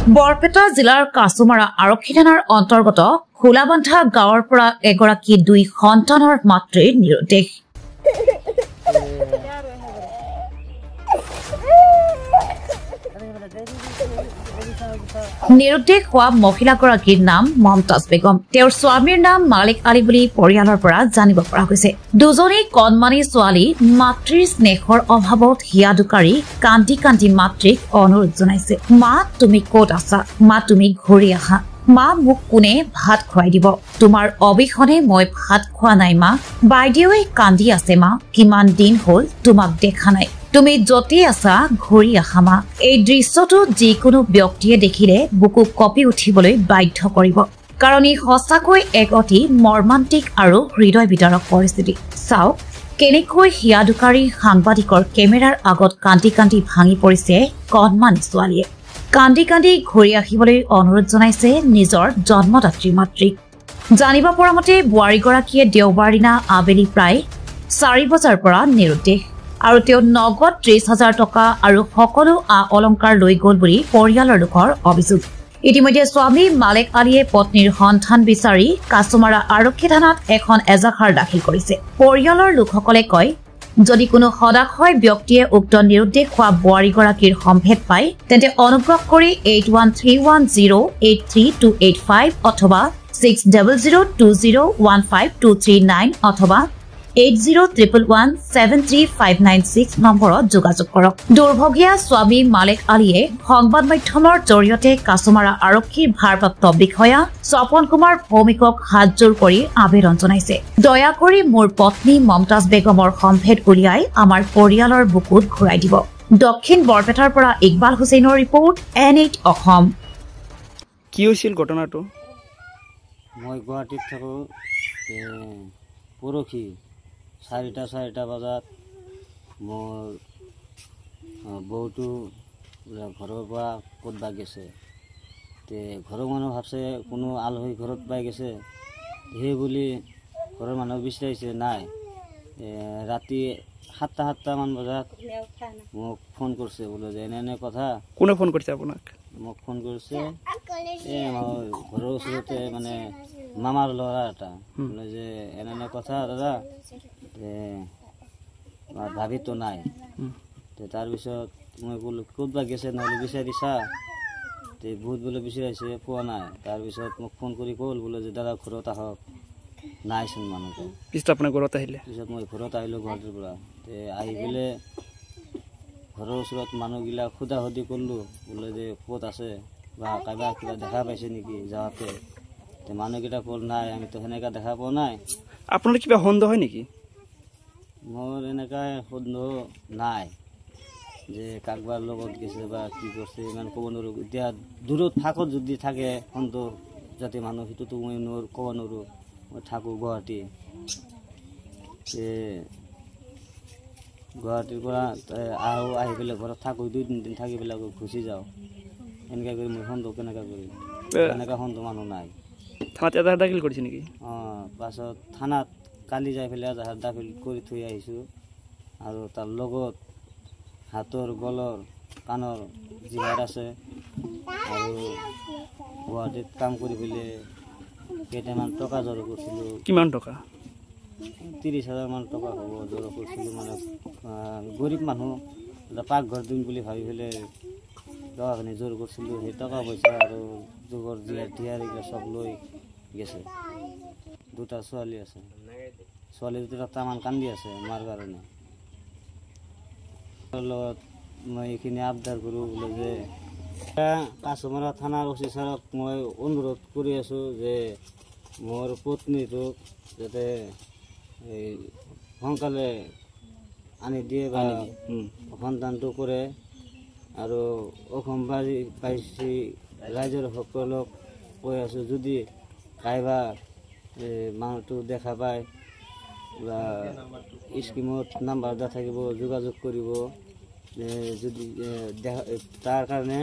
বৰপেটা জিলাৰ কাছুমাৰা আৰক্ষী থানাৰ অন্তৰ্গত খোলাবান্ধা গাঁৱৰ পৰা এগৰাকী 2 সন্তানৰ মাতৃৰ নিৰুদ্দেশ। নিৰুদ্দেশ হোৱা মহিলাগৰাকীৰ নাম মমতাজ বেগম। তেওঁৰ স্বামীৰ নাম মালিক আলী বুলি পৰিয়ালৰ পৰা জানিব পৰা গৈছে। দুজনী কণমানি ছোৱালী মাতৃৰ স্নেহৰ অভাৱত হিয়া দোকাৰি কান্দি কান্দি মাতৃক অনুৰোধ জনাইছে, মা তুমি ক'ত আছা, মা তুমি ঘূৰি আহা, মা মোক কোনে ভাত খুৱাই দিব, তোমাৰ অবিহনে মই ভাত খোৱা নাই মা, বাইদেৱে কান্দি আছে মা, কিমান দিন হ'ল তোমাক দেখা নাই, তুমি য'তে আছা ঘূৰি আহা মা। এই দৃশ্যটো যিকোনো ব্যক্তিয়ে দেখিলে বুকু কঁপি উঠিবলৈ বাধ্য কৰিব, কাৰণ ই সঁচাকৈ এক অতি মৰ্মান্তিক আৰু হৃদয় বিদাৰক পৰিস্থিতি। চাওক কেনেকৈ হিয়া দোকাৰী সাংবাদিকৰ কেমেৰাৰ আগত কান্দি কান্দি ভাঙি পৰিছে কণমানি ছোৱালীয়ে। কান্দি কান্দি ঘূৰি আহিবলৈ অনুৰোধ জনাইছে নিজৰ জন্মদাত্ৰী মাতৃক। জানিব পৰা মতে বোৱাৰীগৰাকীয়ে দেওবাৰ দিনা আবেলি প্ৰায় 4 বজাৰ পৰা নিৰুদ্দেশ আৰু তেওঁ নগদ 30,000 টকা আৰু সকলো অলংকাৰ লৈ গ'ল বুলি পৰিয়ালৰ লোকৰ অভিযোগ। ইতিমধ্যে স্বামী মালিক আলীয়ে পত্নীৰ সন্ধান বিচাৰি কাছুমাৰা আৰক্ষী থানাত এখন এজাহাৰ দাখিল কৰিছে। পৰিয়ালৰ লোকসকলে কয়, যদি কোনো সদাশয় ব্যক্তিয়ে উক্ত নিৰুদ্দেশ হোৱা বোৱাৰীগৰাকীৰ সম্ভেদ পায় তেন্তে অনুগ্ৰহ কৰি 8131083285 অথবা 6002015239 অথবা 8011173596 নম্বৰত যোগাযোগ কৰক। দুৰ্ভগীয়া স্বামী মালিক আলীয়ে সংবাদ মাধ্যমৰ জৰিয়তে কাছুমাৰা আৰক্ষীৰ ভাৰপ্ৰাপ্ত বিষয়া স্বপন কুমাৰ ভৌমিকক হাতজোৰ কৰি আবেদন জনাইছে, দয়া কৰি মোৰ পত্নী মমতাজ বেগমৰ সম্ভেদ উলিয়াই আমাৰ পৰিয়ালৰ বুকুত ঘূৰাই দিব। দক্ষিণ বৰপেটাৰ পৰা ইকবাল হুছেইনৰ ৰিপৰ্ট, N8 অসম। কি হৈছিল ঘটনাটো? মই গুৱাহাটীত থাকোঁ। পৰহি 4টা বজাত মোৰ বৌটো ঘৰৰ পৰা ক'তবা গেছে, ঘৰৰ মানুহ ভাবছে কোনো আলহী ঘৰত পাই গেছে, সেই বুলি ঘৰৰ মানুহ বিচাৰিছে, নাই। ৰাতি 7টা মান বজাত মোক ফোন কৰিছে, বোলে যে এনে কথা। কোনে ফোন কৰিছে আপোনাক? মোক ফোন কৰিছে আমাৰ ঘৰৰ ওচৰতে মানে মামাৰ ল'ৰা এটা, বোলে যে এনে কথা দাদা, ভাবিতো নাই। তাৰপিছত মই বোলো ক'তবা গেছে, নহ'লে বিচাৰি চা, বহুত বোলে বিচাৰিছে পোৱা নাই। তাৰপিছত মোক ফোন কৰি ক'ল বোলে যে দাদা ঘৰত আহক, নাইচোন মানুহটো। পিছত আপোনাৰ ঘৰত আহিলে? পিছত মই ঘৰত আহিলোঁ গুৱাহাটীৰ পৰা। আহি পেলাই ঘৰৰ ওচৰত মানুহবিলাক সোধা-সুধি কৰিলোঁ, বোলে যে ক'ত আছে বা কাৰোবা কিবা দেখা পাইছে নেকি যাওঁতে। মানুহকেইটা ক'ল নাই, আমিতো সেনেকৈ দেখা পোৱা নাই। আপোনাৰ কিবা সন্দেহ হয় নেকি? মোৰ এনেকৈ সন্দেহ নাই যে কাৰোবাৰ লগত গৈছে বা কি কৰিছে, ইমান ক'ব নোৱাৰোঁ। এতিয়া দূৰত ফাকত যদি থাকে সন্দেহ যাতে মানুহ, সেইটোতো মই ক'ব নোৱাৰোঁ। মই থাকোঁ গুৱাহাটী, গুৱাহাটীৰ পৰা আহি পেলাই ঘৰত থাকোঁ, 2-3 দিন থাকি পেলাই গুচি যাওঁ। এনেকৈ কৰি মই সন্দেহ কেনেকৈ কৰিম? এনেকৈ সন্দেহ মানুহ নাই। থানাত এজাহাৰ দাখিল কৰিছে নেকি? পাছত থানাত কালি যাই পেলাই এজাহাৰ দাখিল কৰি থৈ আহিছোঁ। আৰু তাৰ লগত হাতৰ, গলৰ, কাণৰ জিভাৰ আছে। আৰু গুৱাহাটীত কাম কৰি পেলাই কেইটামান টকা জড়ো কৰিছিলোঁ। কিমান টকা? 30,000 মান টকা হ'ব জড়ো কৰিছিলোঁ। মানে গৰীব মানুহ, এটা পাকঘৰ দিম বুলি ভাবি পেলাই টকাখিনি জড়ো কৰিছিলোঁ। সেই টকা পইচা আৰু যুগৰ দিয়াৰ এইবিলাক চব লৈ গেছে। 2টা ছোৱালী আছে, ছোৱালী 2টা তামান কান্দি আছে মাৰ কাৰণে। লগত মই এইখিনি আবদাৰ কৰোঁ, বোলে যে কাছুমাৰা থানাৰ OC ছাৰক মই অনুৰোধ কৰি আছোঁ যে মোৰ পত্নীটোক যাতে সোনকালে আনি দিয়ে বা সন্ধানটো কৰে। আৰু অসমবাসী ৰাইজৰ সকলক কৈ আছোঁ, যদি কাইবা মানুহটো দেখা পায় বা স্কিমত নাম্বাৰ দিয়া থাকিব, যোগাযোগ কৰিব। যদি তাৰ কাৰণে